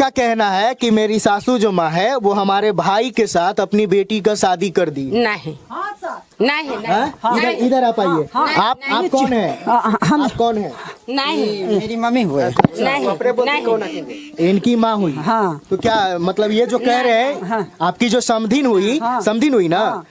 इनका कहना है कि मेरी सासू जो माँ है वो हमारे भाई के साथ अपनी बेटी का शादी कर दी। नहीं नहीं इधर इधर आप आइए। आप कौन है? आप कौन है? नहीं, मेरी मम्मी हुए। नहीं, इनकी माँ हुई। हाँ। तो क्या मतलब ये जो कह रहे हैं आपकी जो समधिन हुई ना,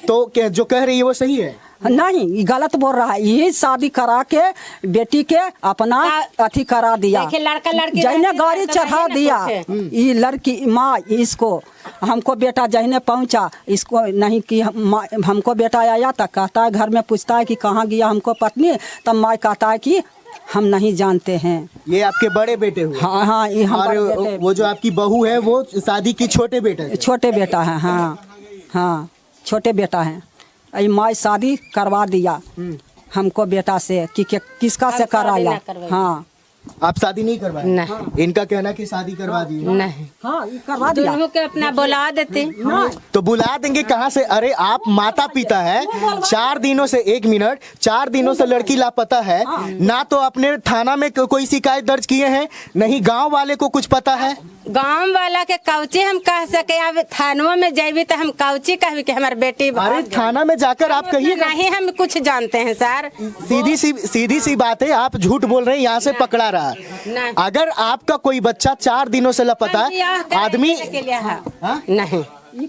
तो क्या जो कह रही है वो सही है? नहीं, ये गलत बोल रहा है। ये शादी करा के बेटी के अपना अथी करा दिया, देखिए लड़का लड़की जैने गाड़ी चढ़ा दिया। ये लड़की माँ इसको हमको बेटा जहने पहुंचा इसको नहीं कि हमको बेटा आया तो कहता है, घर में पूछता है कि कहाँ गया हमको पत्नी, तब माँ कहता है कि हम नहीं जानते हैं। ये आपके बड़े बेटे हुए? हाँ हाँ, ये और वो जो आपकी बहू है वो शादी की छोटे बेटे? छोटे बेटा है। हाँ हाँ, छोटे बेटा है। ये माँ शादी करवा दिया हमको बेटा से कि किसका से कराया। हाँ, आप शादी नहीं करवाए? नहीं। इनका कहना कि शादी करवा दी। नहीं, हाँ, ये करवा दिया। दोनों के अपना बुला देते। तो बुला देंगे कहाँ से? अरे आप माता पिता है, 4 दिनों से 1 मिनट 4 दिनों से लड़की लापता है ना, तो अपने थाना में कोई शिकायत दर्ज किए हैं, नहीं गांव वाले को कुछ पता है? गांव वाला के काउची हम कह सके? अब थानों में जाबी तो हम काउची कहबी कि हमारे बेटी। अरे थाना में जाकर आप कहिएगा। नहीं, हम कुछ जानते हैं सर। सीधी सी बात है, आप झूठ बोल रहे हैं, यहाँ से पकड़ा रहा है। अगर आपका कोई बच्चा 4 दिनों से लापता आदमी नहीं,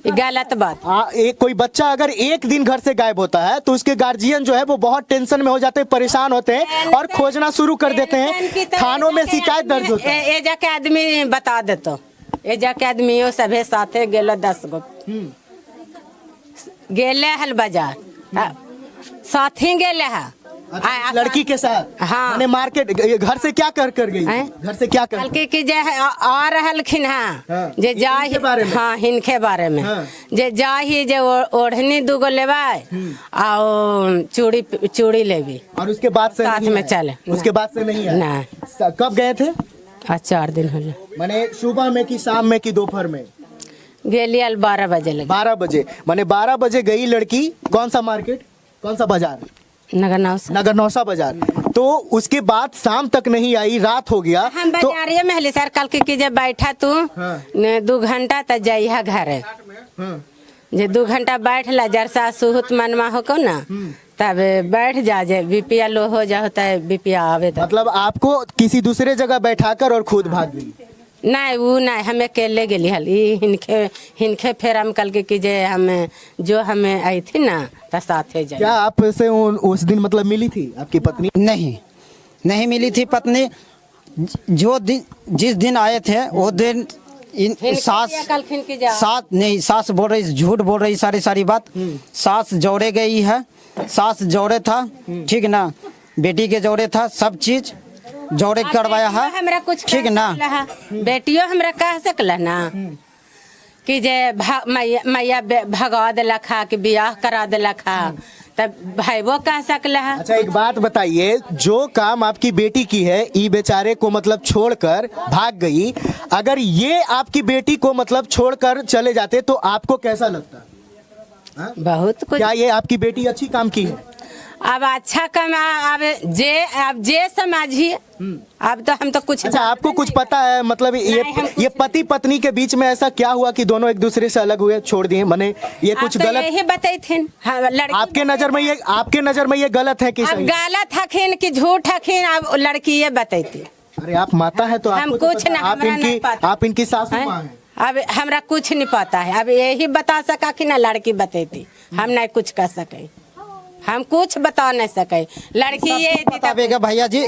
गलत बात। एक कोई बच्चा अगर 1 दिन घर से गायब होता है तो उसके गार्जियन जो है वो बहुत टेंशन में हो जाते हैं, परेशान होते हैं और खोजना शुरू कर देते हैं। थानों में शिकायत दर्ज होता है। ए जाके आदमी बता देतो, ए जाके आदमियों सभे साथे गेलो 10 गो गेले हल बाजार साथी गेले है। लड़की के साथ? हाँ। मैंने मार्केट घर से क्या कर गई? घर से क्या कर? हल्के की जे आ रहलखिन है जे जा ही। हाँ, हिनके बारे में जे जा ही जे ओढ़नी 2 गो लेवाय और चूड़ी लेवी, और उसके बाद से साथ में चले। उसके बाद से नहीं है? नहीं। कब गए थे? 4 दिन हो गए। मैंने सुबह में कि शाम में कि दोपहर में? गेली 12 बजे लगे। 12 बजे? मैंने 12 बजे गई लड़की। कौन सा मार्केट, कौन सा बाजार? नगर नौसा बाजार। तो उसके बाद शाम तक नहीं आई, रात हो गया। हम बाजारिये में हली सर, कल की जे बैठा तू 2 घंटा तक जाइया घर जे 2 घंटा बैठ ला, जरसा सुहुत मनमा हो को ना, तब बैठ जा, जे बीपीआ लो हो जा होता है, बीपीआ आवे। मतलब आपको किसी दूसरे जगह बैठाकर और खुद भाग गई? नहीं, वो नहीं, हमें अकेले गेली हल। हिनके फिर हम कल के जे हमें जो हमें आई थी ना तो साथे जाए। क्या आपसे उस दिन मतलब मिली थी आपकी पत्नी? नहीं मिली थी पत्नी। जो दिन जिस दिन आए थे वो दिन सास बोल रही, झूठ बोल रही सारी बात। सास जोड़े गई है, सास जोड़े था, ठीक ना, बेटी के जोड़े था, सब चीज जोड़े करवाया है, हमरा कुछ ठीक ना। बेटियों हमरा कह सकला ना कि जे मैया भगा देलखा कि बियाह करा देलखा, तब भाई वो कह सकला है। अच्छा, एक बात बताइए, जो काम आपकी बेटी की है, ये बेचारे को मतलब छोड़कर भाग गई, अगर ये आपकी बेटी को मतलब छोड़कर चले जाते तो आपको कैसा लगता? बहुत कुछ। क्या ये आपकी बेटी अच्छी काम की है? अब अच्छा कमा, अब जे समझिए, अब तो हम तो कुछ। अच्छा, आपको कुछ पता है मतलब ये पति पत्नी के बीच में ऐसा क्या हुआ कि दोनों एक दूसरे से अलग हुए, छोड़ दिए? मैंने ये कुछ तो गलत यही बताइथिन। आपके नजर में ये गलत है कि सही? गलत हखिन कि झूठ हखिन, अब लड़की ये बताइती। अरे आप माता है तो हम कुछ ना, आप इनकी सासू माँ हैं। अब हमरा कुछ नहीं पता है, अब यही बता सका कि ना लड़की बताती, हम नहीं कुछ कर सके, हम कुछ बता नहीं सके। लड़की ये बताएगा भैया जी,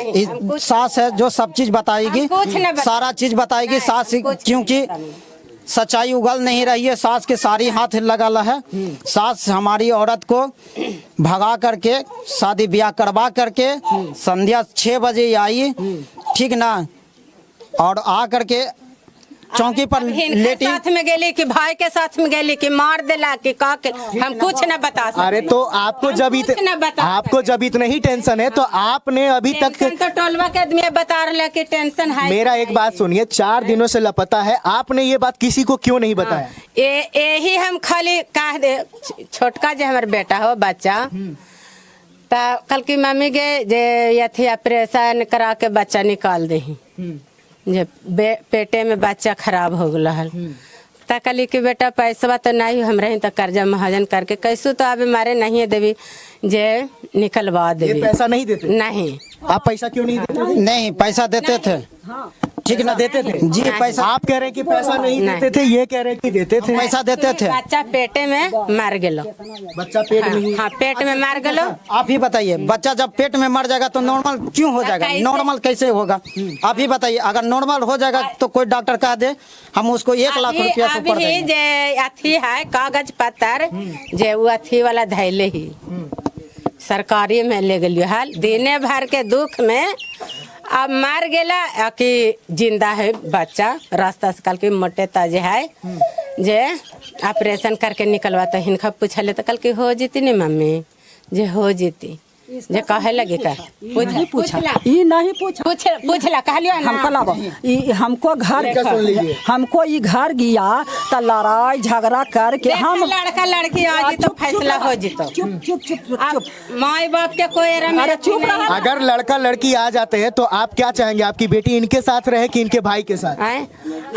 सास है जो सब चीज बताएगी, सारा चीज बताएगी सास, क्योंकि सच्चाई उगल नहीं रही है। सास के सारी हाथ लगा है। सास हमारी औरत को भगा करके शादी ब्याह करवा करके संध्या 6 बजे आई, ठीक ना, और आ करके चौकी पर लेटी। साथ में गेली कि भाई के साथ में गेली कि मार देला कि का के, हम कुछ न बता सकते। अरे तो आपको जब इतना ही टेंशन है तो आपने अभी तक तो टोलवा के आदमी बता रहा कि टेंशन है। मेरा एक बात सुनिए, 4 दिनों से लापता है, आपने ये बात किसी को क्यों नहीं बताया? यही हम खाली कह दे, छोटका जो हमारे बेटा हो बच्चा, तो कल की मम्मी के जे यथी ऑपरेशन करा के बच्चा निकाल दे, जे पेटे में बच्चा खराब हो गया हल त कहली कि बेटा पैसा तो नहीं हमरा ही तो कर्जा महाजन करके कैसू तो अभी मारे नहीं देवी जे निकलवा ये देवी पैसा नहीं देते? नहीं आप पैसा क्यों नहीं देते? नहीं पैसा देते थे, ठीक ना देते थे जी। पैसा आप कह रहे हैं कि पैसा नहीं नहीं। देते थे, ये कह रहे हैं कि देते थे। पैसा देते थे। बच्चा पेटे में मार गेलो। बच्चा पेट में ही हाँ पेट में मार गेलो। आप ही बताइए, बच्चा जब पेट में मर जाएगा तो नॉर्मल क्यों हो जाएगा? कैसे? नॉर्मल कैसे होगा? आप ही बताइए। अगर नॉर्मल हो जाएगा तो कोई डॉक्टर कह दे हम उसको 1 लाख रुपया से ऊपर अभी देंगे। जे अथी है कागज पत्र जे वो अथी वाला धैले ही सरकारी में ले गलियो हाल दिने भर के दुख में अब मार गेला कि जिंदा है बच्चा रास्ता से कल के मोटे ताजे है जे ऑपरेशन करके निकलवा तो हिनका पूछले तो कल की हो जीती नहीं मम्मी जे हो जीती जे कहे लगे का पूछला ई नहीं पूछा पूछला कहलियो ना हमको लाबो ई हमको घर क्या सुन लीजिए? हमको ई घर गया तो लड़ाई झगड़ा करके हम लड़का लड़की आ जी तो फैसला हो जीतो चुप चुप चुप चुप अब माई बाप के कोई अरे चुप रहा। अगर लड़का लड़की आ जाते हैं तो आप क्या चाहेंगे? आपकी बेटी इनके साथ रहे कि इनके भाई के साथ? हैं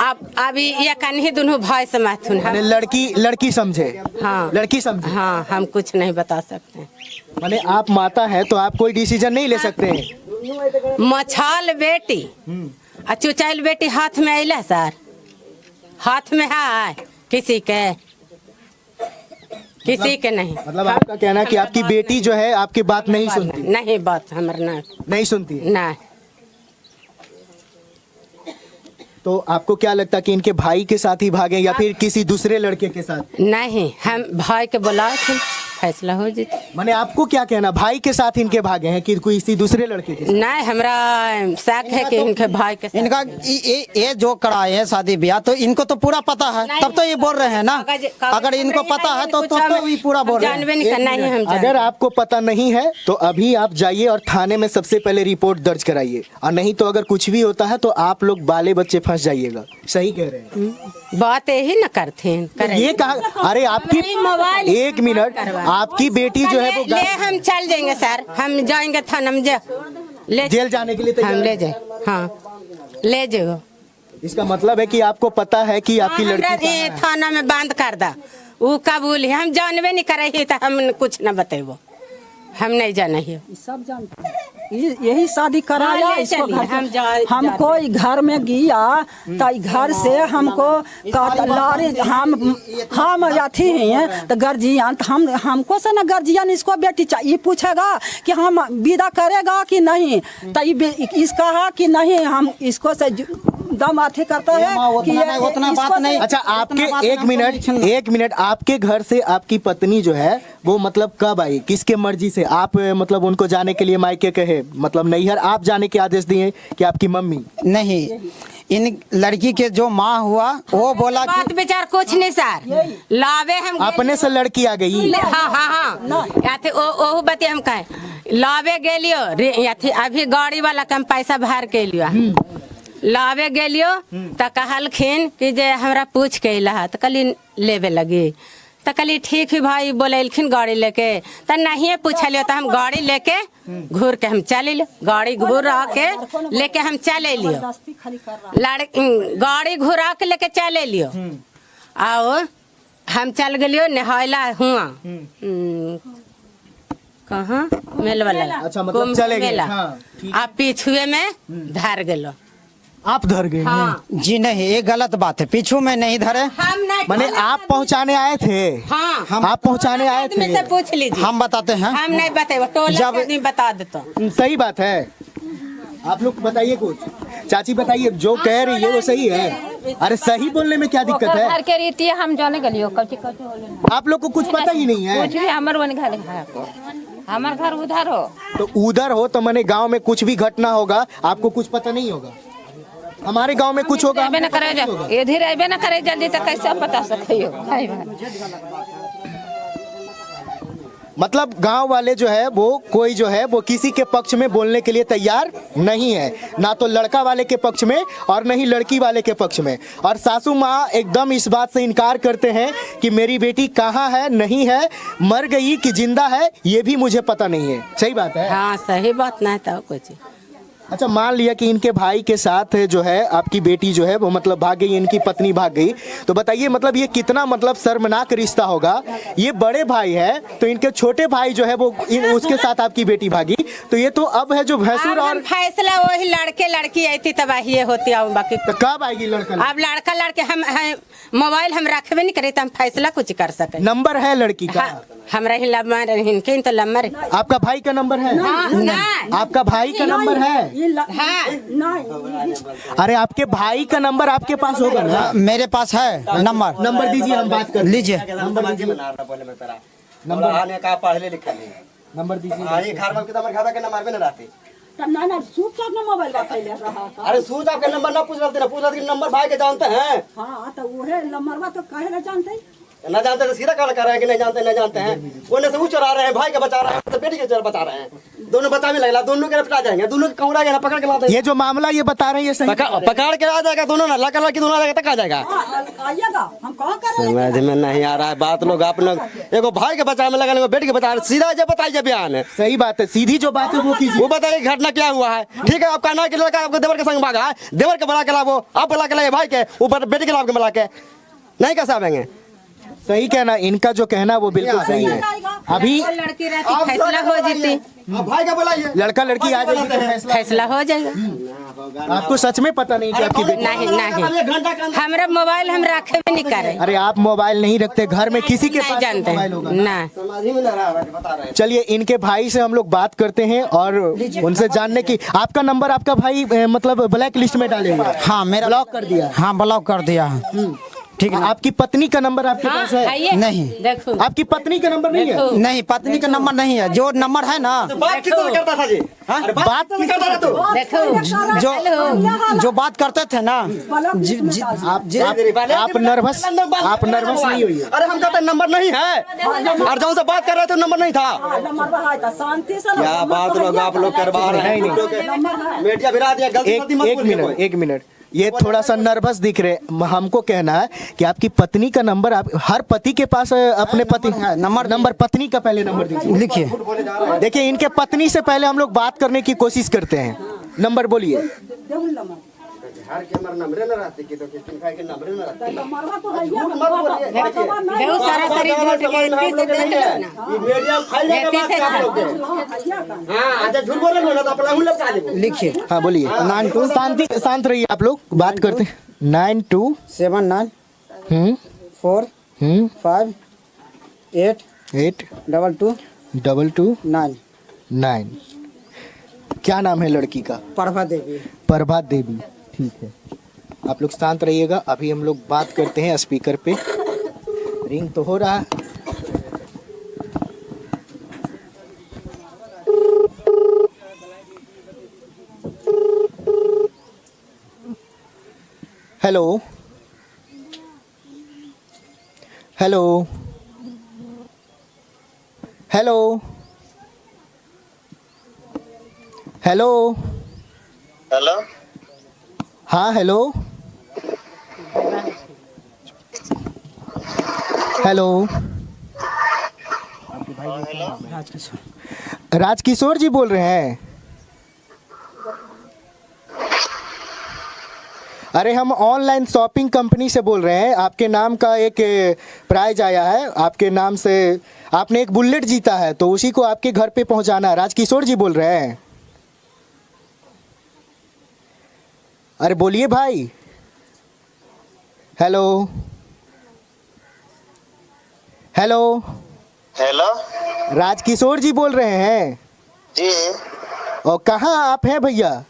अब अभी ये कन्ही दोनों भाई से माथुन माने है लड़की समझे? हाँ लड़की समझे? हाँ हम कुछ नहीं बता सकते माने आप माता है तो आप कोई डिसीजन नहीं ले सकते हैं? मछाल बेटी आ चुचाइल बेटी हाथ में अला सर हाथ में है किसी के नहीं मतलब आपका कहना है कि आपकी बेटी जो है आपकी बात नहीं सुनती? नहीं बात हमार नहीं सुनती है। नहीं तो आपको क्या लगता है कि इनके भाई के साथ ही भागे या फिर किसी दूसरे लड़के के साथ? नहीं हम भाई के बुलाए थे फैसला हो जीते माने आपको क्या कहना, भाई के साथ इनके भागे हैं कि किसी दूसरे लड़के के साथ? नहीं हमरा शक है कि इनके भाई के साथ इनका ये जो कराए है शादी ब्याह तो इनको तो पूरा पता है तब तो ये बोल रहे हैं ना। अगर इनको पता है तो ये पूरा बोल रहे हैं। जानबे नहीं करना ही हम अगर आपको पता नहीं है तो अभी आप जाइए और थाने में सबसे पहले रिपोर्ट दर्ज कराइए, और नहीं तो अगर कुछ भी होता है तो आप लोग बाले बच्चे फंस जाइएगा। सही कह रहे हैं। बात यही न करते ये कहा, अरे आपकी मोबाइल 1 मिनट, आपकी बेटी जो है वो ले हम चल जाएंगे सर हम जाएंगे थाना में ले जेल जाने के लिए तैयार हम है? ले जाए हाँ ले जाओ। इसका मतलब है कि आपको पता है कि आपकी लड़की कहाँ ये है। थाना में बंद कर दा वो कबूल है हम जानबे नहीं करे ही तो हम कुछ न बतेबो हम नहीं जाना ही सब जानते हैं। यही शादी कराया हाँ, ले इसको चलिए, घर हम हमको ई घर में गया तो ई घर से हमको लारे हम अथी हैं तो गर्जियन तो हमको से ना गर्जियन इसको बेटी चाहिए पूछेगा कि हम विदा करेगा कि नहीं तो इसका है कि नहीं हम इसको से दम अथी करता है कि उतना बात नहीं। अच्छा आपके 1 मिनट आपके घर से आपकी पत्नी जो है वो मतलब कब आई, किसके मर्जी से? आप मतलब उनको जाने के लिए मायके कहे, मतलब नैहर आप जाने के आदेश दिए कि आपकी मम्मी? नहीं, इन लड़की के जो माँ हुआ वो बोला कि बात विचार कुछ नहीं सर लावे हम अपने से लड़की आ गई? हाँ हाँ हाँ याथे ओ बते हम कहे लावे गेलियो याथे अभी गाड़ी वाला कम पैसा भर के लियो लावे गेलियो तो कहलखिन कि जे हमरा पूछ के अला तो कली लेवे लगी तो कली ठीक है भाई बोलेलखिन गाड़ी लेके तो नहीं पूछलियो तो हम गाड़ी लेके घूर के हम चले लियो गाड़ी घुरा के लेके हम चले लियो गाड़ी घुरा के लेके चले लियो आओ हम चल गलियो नहायला हुआ कहाँ मेल वाला अच्छा, मतलब चले गए। मेला हाँ, ठीक। आप पीछुए में धर गेलो आप धर गए? हाँ जी नहीं, ये गलत बात है, पीछू में नहीं धरे। हम नहीं माने आप पहुंचाने आए थे? हाँ आप पहुंचाने आए आदमी थे? से पूछ लीजिए हम बताते हैं। हम नहीं बताए टोला जब- के आदमी बता देता सही बात है। आप लोग बताइए कुछ, चाची बताइए, जो कह रही है वो सही है। अरे सही बोलने में क्या दिक्कत है? घर के रीति है, हम जाने गलियो कथी कथी होले आप लोग को कुछ पता ही नहीं है? कुछ भी हमर वन घर है को हमर घर उधर हो तो उधर हो तो मैंने गांव में कुछ भी घटना होगा आपको कुछ पता नहीं होगा? हमारे गांव में कुछ होगा अबे न करे इधर अबे न करे जल्दी तो कैसे हम बता सकियो मतलब गांव वाले जो है वो कोई जो है वो किसी के पक्ष में बोलने के लिए तैयार नहीं है, ना तो लड़का वाले के पक्ष में और नहीं लड़की वाले के पक्ष में। और सासू माँ एकदम इस बात से इनकार करते हैं कि मेरी बेटी कहाँ है, नहीं है, मर गई कि जिंदा है ये भी मुझे पता नहीं है। सही बात है? हाँ सही बात नहीं था कुछ अच्छा, मान लिया कि इनके भाई के साथ जो है आपकी बेटी जो है वो मतलब भाग गई, इनकी पत्नी भाग गई, तो बताइए मतलब ये कितना मतलब शर्मनाक रिश्ता होगा। ये बड़े भाई है तो इनके छोटे भाई जो है वो उसके साथ आपकी बेटी भागी, तो ये तो अब है जो भैंसुर और फैसला वही लड़के लड़की आई थी तबाही होती है बाकी। तो कब आएगी लड़का? अब लड़का लड़के हम मोबाइल हम रखबे नहीं करे तो हम फैसला कुछ कर सके। नंबर है लड़की का? हाँ, हमरा ही लम्बर इनके तो लम्बर। आपका भाई का नंबर है? आपका भाई का नंबर है? अरे आपके भाई का नंबर आपके पास होगा ना? मेरे पास है नंबर। नंबर दीजिए, हम बात कर लीजिए। नंबर आने का पढ़ले लिखल नहीं। नंबर दीजिए। ये घर में कितना खाता के नंबर में न रहते। ना सूच आपने मोबाइल का पहले रहा। अरे सूच आपके नंबर ना पूछ रहे, पूछ रहे नंबर भाई के जानते हैं। हाँ तो वो है नंबर तो कहे ना जानते, न जानते तो सीधा कॉल कर रहे हैं कि नहीं जानते हैं। उन्हें से वो चुरा रहे हैं, भाई के बचा रहे हैं, तो बेटी के बचा रहे हैं। दोनों बचा भी लगला, दोनों के पिटा जाएंगे, दोनों के कौड़ा गया पकड़ के लाते। ये जो मामला ये बता रहे हैं ये सही पकड़ के आ जाएगा दोनों ना, लड़का लड़की दोनों आ जाएगा, तक आ जाएगा। आइएगा हम कहाँ कर रहे समझ में नहीं आ रहा है बात। लोग आप लोग एगो भाई के बचाव में लगा, बेटी के बचा रहे, सीधा जब बताइए बयान है। सही बात है, सीधी जो बात है वो कीजिए। वो बताइए घटना क्या हुआ है। ठीक है, आपका ना कि लड़का आपके देवर के संग भागा है, देवर के बुला के लाओ, आप बुला के लाइए भाई के ऊपर, बेटी के लाभ के बुला के नहीं कैसे आवेंगे। सही कहना, इनका जो कहना वो बिल्कुल सही है। अभी लड़की रहती फैसला हो जाती, भाई का बुलाइए, लड़का लड़की आ जाएगी तो फैसला हो जाएगा। आपको सच में पता नहीं कि आपकी बेटी? नहीं हमारा मोबाइल हम रखे भी नहीं करे। अरे आप मोबाइल नहीं रखते घर में, किसी के नहीं पास जानते मोबाइल होगा? ना। समझ ही में नहीं रहा है, बता रहे हैं। चलिए इनके भाई से हम लोग बात करते हैं और उनसे जानने की। आपका नंबर आपका भाई मतलब ब्लैक लिस्ट में डाले हुए? हाँ, मेरा ब्लॉक कर दिया? हाँ, ब्लॉक कर दिया है। ठीक है। आपकी पत्नी का नंबर आपके पास है? नहीं। देखो आपकी पत्नी का नंबर नहीं है? नहीं, पत्नी का नंबर नहीं है। जो नंबर है ना, बात कितना करता था जी? बात कितना करता था तू? देखो जो बात करते थे ना, आप नर्वस नहीं होइए। अरे हम कहते नंबर नहीं है, और जब से बात कर रहे थे नंबर नहीं था। शांति से क्या बात लोग आप लोग करवा रहे हैं। मीडिया भिरा दिया, गलती एक मिनट, ये थोड़ा सा नर्वस दिख रहे। हमको कहना है कि आपकी पत्नी का नंबर, आप हर पति के पास अपने पति नंबर पत्नी का पहले नंबर दीजिए। लिखिए। देखिए इनके पत्नी से पहले हम लोग बात करने की कोशिश करते हैं। नंबर बोलिए। घर के हमारे नंबर न रहते कि तो किसी भाई के नंबर न रहते। देखो सारा शरीर झूठ के इनकी से देख लो ना। ये मीडिया फैल जाएगा बात क्या आप लोग के। हां अच्छा, झूठ बोल रहे हो ना तो अपना हम लोग का देंगे। लिखिए। हाँ बोलिए। 92 शांत रहिए, आप लोग बात करते हैं। 9279 4 5 8 2 2 9। क्या नाम है लड़की का? प्रभा देवी। प्रभा देवी, ठीक है। आप लोग शांत रहिएगा, अभी हम लोग बात करते हैं। स्पीकर पे रिंग तो हो रहा है। Hello hello hello hello hello. हाँ हेलो हेलो। राजकिशोर जी बोल रहे हैं? अरे हम ऑनलाइन शॉपिंग कंपनी से बोल रहे हैं। आपके नाम का एक प्राइज आया है, आपके नाम से आपने एक बुलेट जीता है, तो उसी को आपके घर पे पहुंचाना है। राजकिशोर जी बोल रहे हैं? अरे बोलिए भाई। हेलो हेलो हेलो राजकिशोर जी बोल रहे हैं जी। और कहाँ आप हैं भैया?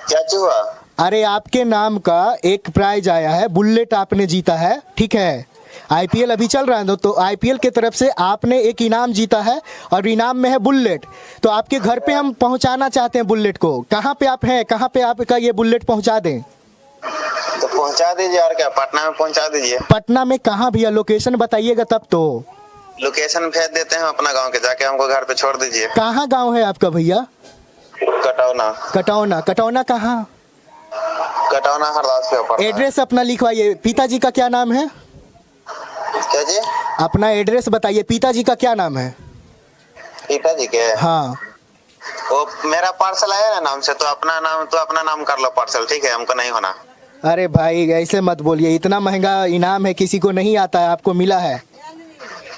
क्या हुआ? अरे आपके नाम का एक प्राइज आया है, बुलेट आपने जीता है, ठीक है। आईपीएल अभी चल रहा है तो आईपीएल के तरफ से आपने एक इनाम जीता है और इनाम में है बुलेट। तो आपके घर पे हम पहुंचाना चाहते हैं बुलेट को। कहाँ पे आप हैं, कहाँ पे आपका ये बुलेट पहुंचा दें? तो पहुंचा दीजिए, और क्या, पटना में पहुंचा दीजिए। पटना में कहाँ भैया? लोकेशन बताइएगा तब तो। लोकेशन भेज देते हैं अपना गांव के, जाके हमको घर पे छोड़ दीजिए। कहाँ गाँव है आपका भैया? कटौना। कटौना कहाँ? कटौना हरदास पे पड़ता है। एड्रेस अपना लिखवाइए। पिताजी का क्या नाम है? क्या जी? अपना एड्रेस बताइए। पिताजी का क्या नाम है? पिताजी के? हाँ वो मेरा पार्सल आया है नाम से, तो अपना नाम कर लो पार्सल, ठीक है? हमको नहीं होना। अरे भाई ऐसे मत बोलिए, इतना महंगा इनाम है, किसी को नहीं आता है, आपको मिला है।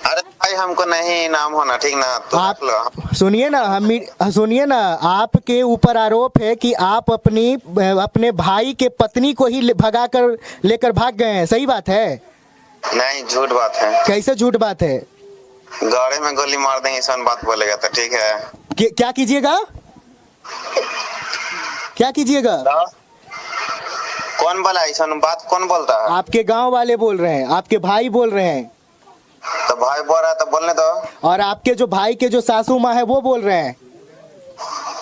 अरे भाई हमको नहीं इनाम होना, ठीक ना? तो आप रख लो। सुनिए ना, आपके ऊपर आरोप है कि आप अपने भाई के पत्नी को ही भगा कर लेकर भाग गए हैं, सही बात है? नहीं, झूठ बात है। कैसे झूठ बात है? गाड़ी में गोली मार देंगे, ऐसा बात बोलेगा तो ठीक है? क्या कीजिएगा? क्या कीजिएगा? कौन बोला ऐसा बात? कौन बोलता है? आपके गांव वाले बोल रहे हैं, आपके भाई बोल रहे हैं। तो भाई बोल रहा है तो बोलने दो। और आपके जो भाई के जो सासू माँ है वो बोल रहे हैं।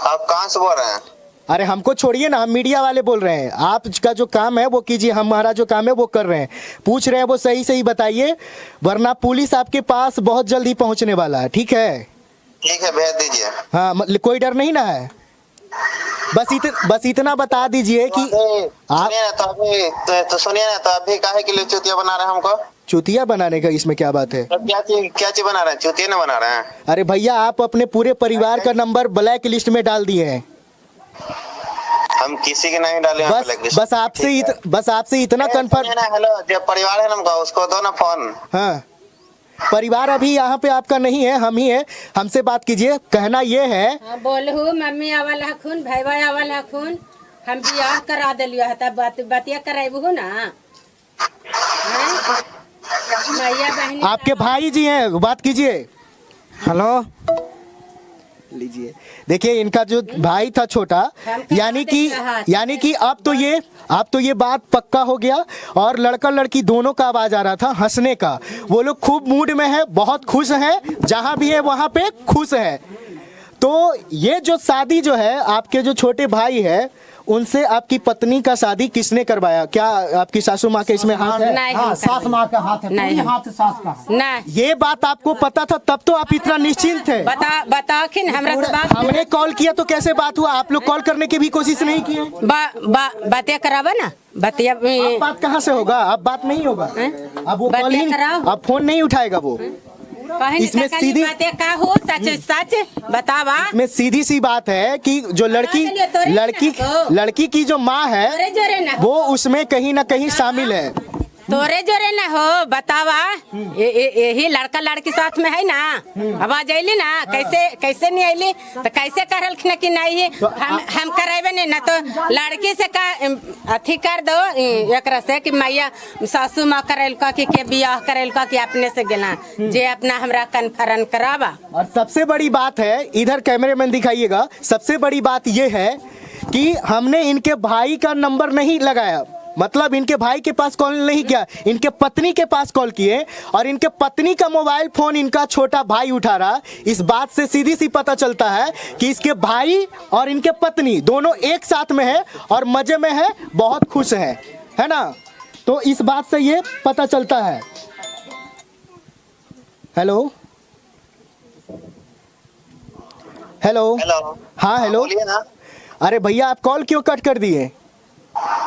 आप कहाँ से बोल रहे हैं? अरे हमको छोड़िए ना, हम मीडिया वाले बोल रहे हैं। आपका जो काम है वो कीजिए, हमारा जो काम है वो कर रहे हैं। पूछ रहे हैं वो सही सही बताइए, वरना पुलिस आपके पास बहुत जल्दी पहुंचने वाला है, ठीक है? ठीक है, भेज दीजिए। हाँ, कोई डर नहीं ना है? बस इतना बता दीजिए कि आप सुनिए ना, तो सुनिए ना, तो अभी काहे के लिए चुतिया बना रहे हैं हमको? चुतिया बनाने का इसमें क्या बात है? तो क्या चीज बना रहे हैं? चुतिया नहीं बना रहे हैं। अरे भैया, आप अपने पूरे परिवार का नंबर ब्लैक लिस्ट में डाल दिए हैं। हम किसी के नहीं डाले हैं ब्लैक लिस्ट। बस आपसे इतना कंफर्म। हेलो, जो परिवार है ना हमका, उसको दो ना फोन। हाँ, परिवार अभी यहाँ पे आपका नहीं है, हम ही है। हमसे बात कीजिए। कहना ये है, हाँ, बोलहु मम्मी आवल हखुन, भाईवा आवल हखुन, हम बियाह करा दिलियो है, तब बतिया कराइबहु ना। हैं? मैया बहनी आपके भाई जी हैं, बात कीजिए। हेलो, लीजिए, देखिए इनका जो भाई था छोटा, यानी कि अब तो ये बात पक्का हो गया। और लड़का लड़की दोनों का आवाज आ रहा था हंसने का। वो लोग खूब मूड में है, बहुत खुश हैं, जहां भी है वहां पे खुश है। तो ये जो शादी जो है, आपके जो छोटे भाई है उनसे आपकी पत्नी का शादी किसने करवाया? क्या आपकी सासू माँ के इसमें हाथ है? नहीं, हाँ, हम सास माँ का हाथ है, नहीं, पूरी हाथ सास का है। नहीं, ये बात आपको पता था, तब तो आप इतना निश्चिंत थे। बताओ कि हमरा से बात। हमने कॉल किया तो कैसे बात हुआ? आप लोग कॉल करने की भी कोशिश नहीं किए। बातें करावा ना, बतिया अब बात कहाँ से होगा? अब बात नहीं होगा। अब वो कॉल ही, अब फोन नहीं उठाएगा वो। इसमें सीधी बातें का हो, सच बतावा। में सीधी सी बात है कि जो लड़की की जो माँ है वो उसमें कहीं ना कहीं शामिल है। तोरे जोरे ना हो, बतावा। यही लड़का लड़की साथ में है ना। आवाज आईली ना, कैसे नहीं आईली? तो कैसे करल कि नहीं हम करावे नहीं ना, तो लड़की से का अथी कर दो एकरा से कि मैया सासू माँ करेल का कि के बियाह करेल का कि अपने से गेला जे अपना हमरा कन्फर्म करावा। और सबसे बड़ी बात है, इधर कैमरेमैन दिखाइएगा, सबसे बड़ी बात ये है कि हमने इनके भाई का नंबर नहीं लगाया, मतलब इनके भाई के पास कॉल नहीं किया, इनके पत्नी के पास कॉल किए और इनके पत्नी का मोबाइल फोन इनका छोटा भाई उठा रहा। इस बात से सीधी सी पता चलता है कि इसके भाई और इनके पत्नी दोनों एक साथ में है और मजे में है, बहुत खुश है ना? तो इस बात से ये पता चलता है। हेलो हेलो हेलो, हाँ हेलो। बोलिए ना। अरे भैया, आप कॉल क्यों कट कर दिए?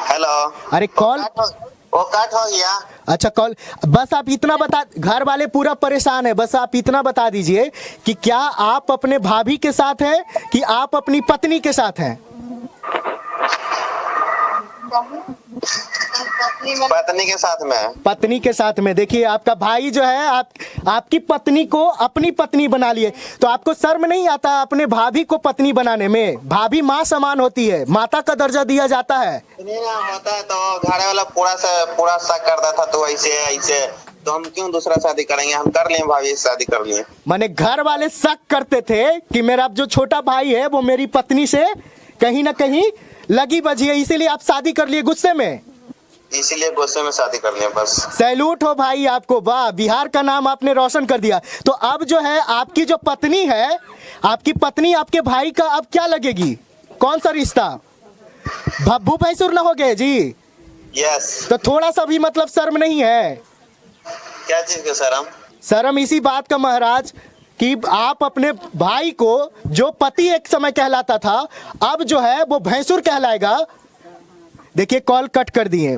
हेलो। अरे कॉल वो कट हो गया। अच्छा, कॉल बस आप इतना बता, घर वाले पूरा परेशान है, बस आप इतना बता दीजिए कि क्या आप अपने भाभी के साथ हैं कि आप अपनी पत्नी के साथ हैं? पत्नी के साथ में। पत्नी के साथ में। देखिए, आपका भाई जो है आपकी पत्नी को अपनी पत्नी बना लिए, तो आपको शर्म नहीं आता अपने भाभी को पत्नी बनाने में? भाभी माँ समान होती है, माता का दर्जा दिया जाता है। होता है तो घरे वाला पूरा शक करता था, तो ऐसे तो हम क्यों दूसरा शादी करेंगे? हम कर लिए, भाभी से शादी कर लिए। माने घर वाले शक करते थे कि मेरा जो छोटा भाई है वो मेरी पत्नी से कहीं ना कहीं लगी बजी है, इसीलिए आप शादी कर लिए गुस्से में। इसीलिए गुस्से में शादी कर लिया बस। सैल्यूट हो भाई आपको, वाह, बिहार का नाम आपने रोशन कर दिया। तो अब जो है आपकी जो पत्नी है, आपकी पत्नी आपके भाई का अब क्या लगेगी? कौन सा रिश्ता? भब्बू भैंसुर ना हो गए जी? यस। तो थोड़ा सा भी मतलब शर्म नहीं है? क्या चीज का शर्म? शर्म इसी बात का महाराज कि आप अपने भाई को, जो पति एक समय कहलाता था, अब जो है वो भैंसुर कहलाएगा। देखिए, कॉल कट कर दिए।